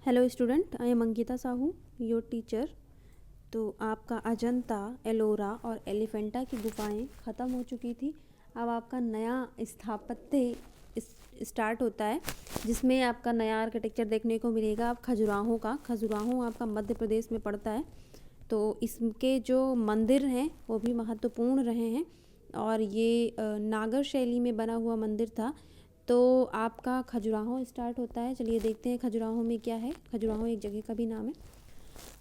Hello student, I am Ankita Sahu, your teacher. तो आपका अजंता, एलोरा और एलिफेंटा की गुफाएं ख़त्म हो चुकी थी। अब आपका नया स्थापत्य स्टार्ट होता है, जिसमें आपका नया आर्किटेक्चर देखने को मिलेगा। आप खजुराहो का, खजुराहो आपका मध्य प्रदेश में पड़ता है। तो इसके जो मंदिर हैं वो भी महत्वपूर्ण रहे हैं, और ये नागर शैली में बना हुआ मंदिर था। तो आपका खजुराहो स्टार्ट होता है। चलिए देखते हैं खजुराहो में क्या है। खजुराहो एक जगह का भी नाम है।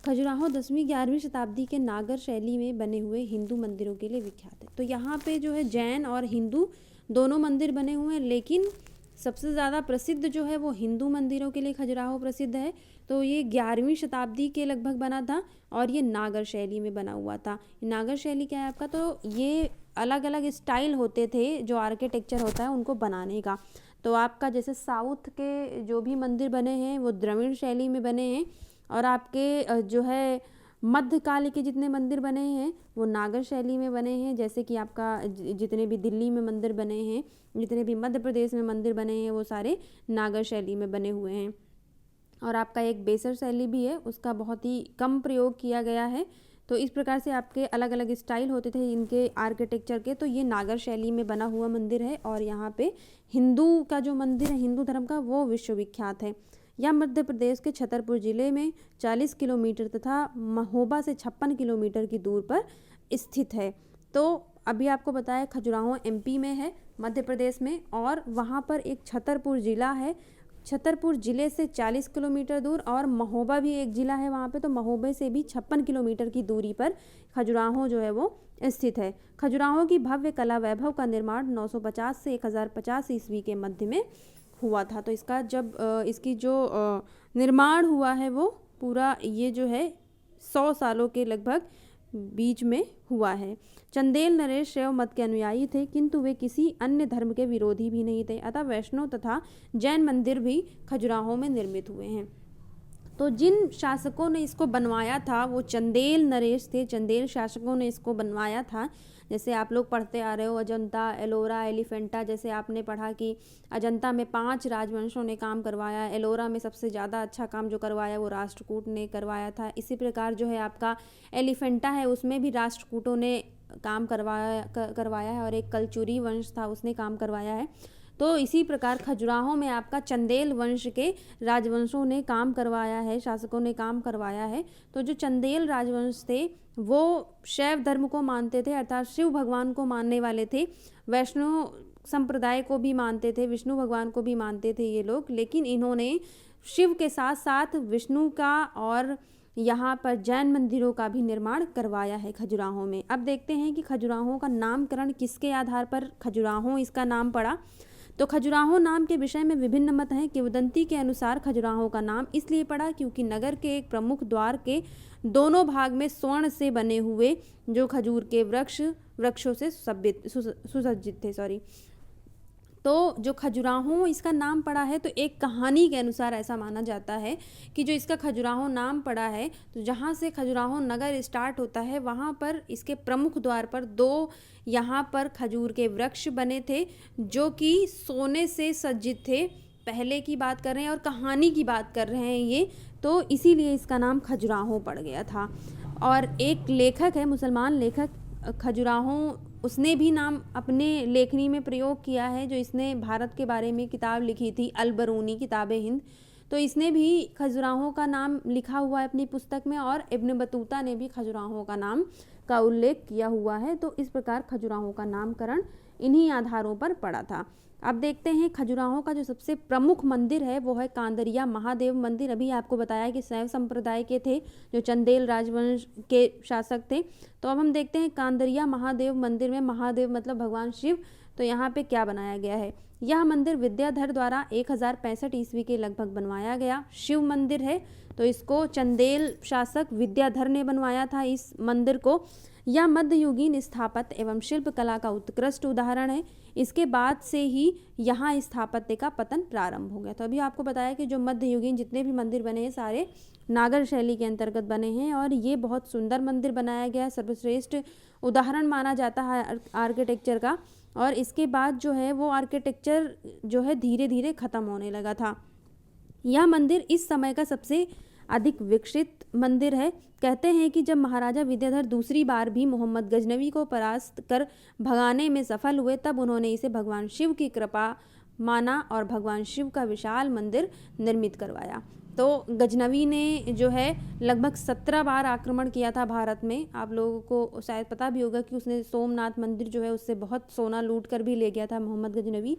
खजुराहो 10वीं-11वीं शताब्दी के नागर शैली में बने हुए हिंदू मंदिरों के लिए विख्यात है। तो यहाँ पे जो है जैन और हिंदू दोनों मंदिर बने हुए हैं, लेकिन सबसे ज़्यादा प्रसिद्ध जो है वो हिंदू मंदिरों के लिए खजुराहो प्रसिद्ध है। तो ये 11वीं शताब्दी के लगभग बना था, और ये नागर शैली में बना हुआ था। नागर शैली क्या है आपका, तो ये अलग अलग स्टाइल होते थे जो आर्किटेक्चर होता है उनको बनाने का। तो आपका जैसे साउथ के जो भी मंदिर बने हैं वो द्रविड़ शैली में बने हैं, और आपके जो है मध्यकाल के जितने मंदिर बने हैं वो नागर शैली में बने हैं। जैसे कि आपका जितने भी दिल्ली में मंदिर बने हैं, जितने भी मध्य प्रदेश में मंदिर बने हैं, वो सारे नागर शैली में बने हुए हैं। और आपका एक बेसर शैली भी है, उसका बहुत ही कम प्रयोग किया गया है। तो इस प्रकार से आपके अलग अलग स्टाइल होते थे इनके आर्किटेक्चर के। तो ये नागर शैली में बना हुआ मंदिर है, और यहाँ पे हिंदू का जो मंदिर है, हिंदू धर्म का, वो विश्वविख्यात है। यह मध्य प्रदेश के छतरपुर जिले में 40 किलोमीटर तथा महोबा से 56 किलोमीटर की दूर पर स्थित है। तो अभी आपको बताया खजुराहो एमपी में है, मध्य प्रदेश में, और वहाँ पर एक छतरपुर ज़िला है। छतरपुर ज़िले से 40 किलोमीटर दूर, और महोबा भी एक ज़िला है वहाँ पे, तो महोबे से भी 56 किलोमीटर की दूरी पर खजुराहो जो है वो स्थित है। खजुराहो की भव्य कला वैभव का निर्माण 950 से 1050 ईस्वी के मध्य में हुआ था। तो इसका जब इसकी जो निर्माण हुआ है वो पूरा ये जो है 100 सालों के लगभग बीच में हुआ है। चंदेल नरेश शैव मत के अनुयायी थे, किंतु वे किसी अन्य धर्म के विरोधी भी नहीं थे। अतः वैष्णव तथा जैन मंदिर भी खजुराहो में निर्मित हुए हैं। तो जिन शासकों ने इसको बनवाया था वो चंदेल नरेश थे। चंदेल शासकों ने इसको बनवाया था। जैसे आप लोग पढ़ते आ रहे हो, अजंता, एलोरा, एलिफेंटा, जैसे आपने पढ़ा कि अजंता में 5 राजवंशों ने काम करवाया, एलोरा में सबसे ज़्यादा अच्छा काम जो करवाया वो राष्ट्रकूट ने करवाया था। इसी प्रकार जो है आपका एलिफेंटा है, उसमें भी राष्ट्रकूटों ने काम करवाया है, और एक कलचुरी वंश था उसने काम करवाया है। तो इसी प्रकार खजुराहो में आपका चंदेल वंश के राजवंशों ने काम करवाया है, शासकों ने काम करवाया है। तो जो चंदेल राजवंश थे वो शैव धर्म को मानते थे, अर्थात शिव भगवान को मानने वाले थे। वैष्णव संप्रदाय को भी मानते थे, विष्णु भगवान को भी मानते थे ये लोग। लेकिन इन्होंने शिव के साथ साथ विष्णु का और यहाँ पर जैन मंदिरों का भी निर्माण करवाया है खजुराहो में। अब देखते हैं कि खजुराहो का नामकरण किसके आधार पर खजुराहो इसका नाम पड़ा। तो खजुराहो नाम के विषय में विभिन्न मत हैं। किंवदंती के अनुसार खजुराहो का नाम इसलिए पड़ा क्योंकि नगर के एक प्रमुख द्वार के दोनों भाग में स्वर्ण से बने हुए जो खजूर के वृक्षों से सुसज्जित थे। तो जो खजुराहो इसका नाम पड़ा है, तो एक कहानी के अनुसार ऐसा माना जाता है कि जो इसका खजुराहो नाम पड़ा है, तो जहाँ से खजुराहो नगर स्टार्ट होता है वहाँ पर इसके प्रमुख द्वार पर 2 यहाँ पर खजूर के वृक्ष बने थे जो कि सोने से सज्जित थे। पहले की बात कर रहे हैं और कहानी की बात कर रहे हैं ये, तो इसीलिए इसका नाम खजुराहो पड़ गया था। और एक लेखक है, मुसलमान लेखक खजुराहो, उसने भी नाम अपने लेखनी में प्रयोग किया है। जो इसने भारत के बारे में किताब लिखी थी, अल-बरूनी किताब हिंद, तो इसने भी खजुराहो का नाम लिखा हुआ है अपनी पुस्तक में, और इब्न बतूता ने भी खजुराहो का नाम का उल्लेख किया हुआ है। तो इस प्रकार खजुराहो का नामकरण इन्हीं आधारों पर पड़ा था। अब देखते हैं खजुराहो का जो सबसे प्रमुख मंदिर है वो है कांदरिया महादेव मंदिर। अभी आपको बताया कि शैव संप्रदाय के थे जो चंदेल राजवंश के शासक थे। तो अब हम देखते हैं कांदरिया महादेव मंदिर में, महादेव मतलब भगवान शिव, तो यहाँ पे क्या बनाया गया है। यह मंदिर विद्याधर द्वारा 1065 ईस्वी के लगभग बनवाया गया शिव मंदिर है। तो इसको चंदेल शासक विद्याधर ने बनवाया था इस मंदिर को। यह मध्ययुगीन स्थापत्य एवं शिल्प कला का उत्कृष्ट उदाहरण है। इसके बाद से ही यहाँ स्थापत्य का पतन प्रारंभ हो गया। तो अभी आपको बताया कि जो मध्ययुगीन जितने भी मंदिर बने हैं सारे नागर शैली के अंतर्गत बने हैं, और ये बहुत सुंदर मंदिर बनाया गया है, सर्वश्रेष्ठ उदाहरण माना जाता है आर्किटेक्चर का। और इसके बाद जो है वो आर्किटेक्चर जो है धीरे धीरे ख़त्म होने लगा था। यह मंदिर इस समय का सबसे अधिक विकसित मंदिर है। कहते हैं कि जब महाराजा विद्याधर दूसरी बार भी मोहम्मद गजनवी को परास्त कर भगाने में सफल हुए, तब उन्होंने इसे भगवान शिव की कृपा माना और भगवान शिव का विशाल मंदिर निर्मित करवाया। तो गजनवी ने जो है लगभग 17 बार आक्रमण किया था भारत में। आप लोगों को शायद पता भी होगा कि उसने सोमनाथ मंदिर जो है उससे बहुत सोना लूट कर भी ले गया था मोहम्मद गजनवी।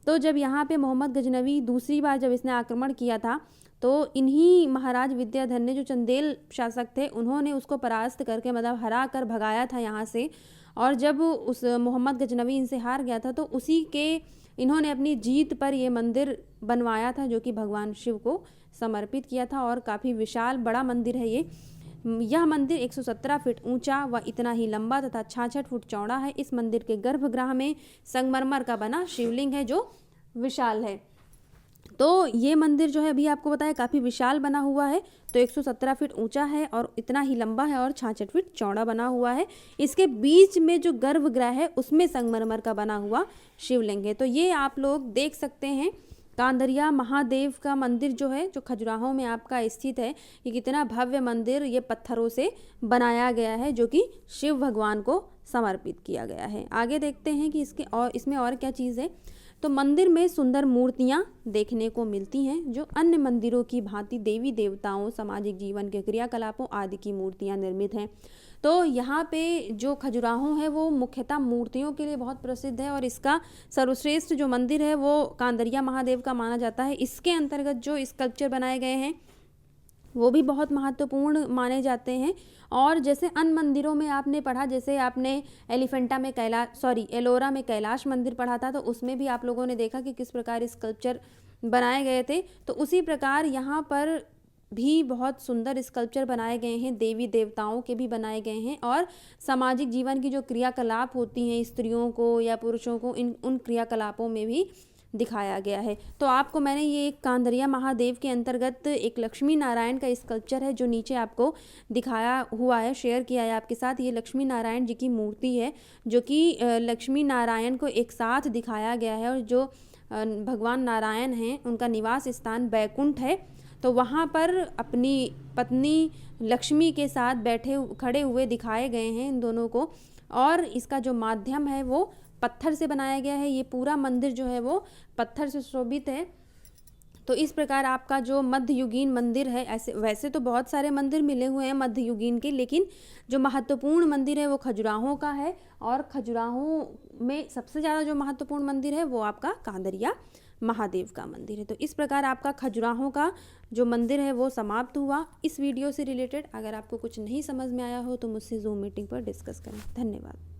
तो जब यहाँ पे मोहम्मद गजनवी दूसरी बार जब इसने आक्रमण किया था, तो इन्हीं महाराज विद्याधर ने, जो चंदेल शासक थे, उन्होंने उसको परास्त करके मतलब हरा कर भगाया था यहाँ से। और जब उस मोहम्मद गजनवी इनसे हार गया था, तो उसी के इन्होंने अपनी जीत पर ये मंदिर बनवाया था, जो कि भगवान शिव को समर्पित किया था। और काफ़ी विशाल बड़ा मंदिर है ये। यह मंदिर 117 फीट ऊंचा व इतना ही लंबा तथा 66 फुट चौड़ा है। इस मंदिर के गर्भगृह में संगमरमर का बना शिवलिंग है, जो विशाल है। तो ये मंदिर जो है अभी आपको बताया काफ़ी विशाल बना हुआ है। तो 117 फीट ऊंचा है और इतना ही लंबा है और 66 फीट चौड़ा बना हुआ है। इसके बीच में जो गर्भगृह है उसमें संगमरमर का बना हुआ शिवलिंग है। तो ये आप लोग देख सकते हैं कांदरिया महादेव का मंदिर जो है, जो खजुराहो में आपका स्थित है। ये कितना भव्य मंदिर ये पत्थरों से बनाया गया है, जो कि शिव भगवान को समर्पित किया गया है। आगे देखते हैं कि इसमें और क्या चीज़ है। तो मंदिर में सुंदर मूर्तियां देखने को मिलती हैं, जो अन्य मंदिरों की भांति देवी देवताओं, सामाजिक जीवन के क्रियाकलापों आदि की मूर्तियां निर्मित हैं। तो यहाँ पे जो खजुराहो है वो मुख्यतः मूर्तियों के लिए बहुत प्रसिद्ध है और इसका सर्वश्रेष्ठ जो मंदिर है वो कांदरिया महादेव का माना जाता है। इसके अंतर्गत जो स्कल्पचर बनाए गए हैं वो भी बहुत महत्वपूर्ण माने जाते हैं। और जैसे अन्य मंदिरों में आपने पढ़ा, जैसे आपने एलोरा में कैलाश मंदिर पढ़ा था, तो उसमें भी आप लोगों ने देखा कि किस प्रकार स्कल्पचर बनाए गए थे। तो उसी प्रकार यहाँ पर भी बहुत सुंदर स्कल्पचर बनाए गए हैं, देवी देवताओं के भी बनाए गए हैं और सामाजिक जीवन की जो क्रियाकलाप होती हैं स्त्रियों को या पुरुषों को, उन क्रियाकलापों में भी दिखाया गया है। तो आपको मैंने ये एक कांदरिया महादेव के अंतर्गत एक लक्ष्मी नारायण का स्कल्पचर है जो नीचे आपको दिखाया हुआ है, शेयर किया है आपके साथ। ये लक्ष्मी नारायण जी की मूर्ति है, जो कि लक्ष्मी नारायण को एक साथ दिखाया गया है। और जो भगवान नारायण हैं उनका निवास स्थान बैकुंठ है, तो वहाँ पर अपनी पत्नी लक्ष्मी के साथ खड़े हुए दिखाए गए हैं इन दोनों को। और इसका जो माध्यम है वो पत्थर से बनाया गया है। ये पूरा मंदिर जो है वो पत्थर से शोभित है। तो इस प्रकार आपका जो मध्ययुगीन मंदिर है, वैसे तो बहुत सारे मंदिर मिले हुए हैं मध्ययुगीन के, लेकिन जो महत्वपूर्ण मंदिर है वो खजुराहो का है। और खजुराहो में सबसे ज़्यादा जो महत्वपूर्ण मंदिर है वो आपका कांदरिया महादेव का मंदिर है। तो इस प्रकार आपका खजुराहो का जो मंदिर है वो समाप्त हुआ। इस वीडियो से रिलेटेड अगर आपको कुछ नहीं समझ में आया हो तो मुझसे जूम मीटिंग पर डिस्कस करें। धन्यवाद।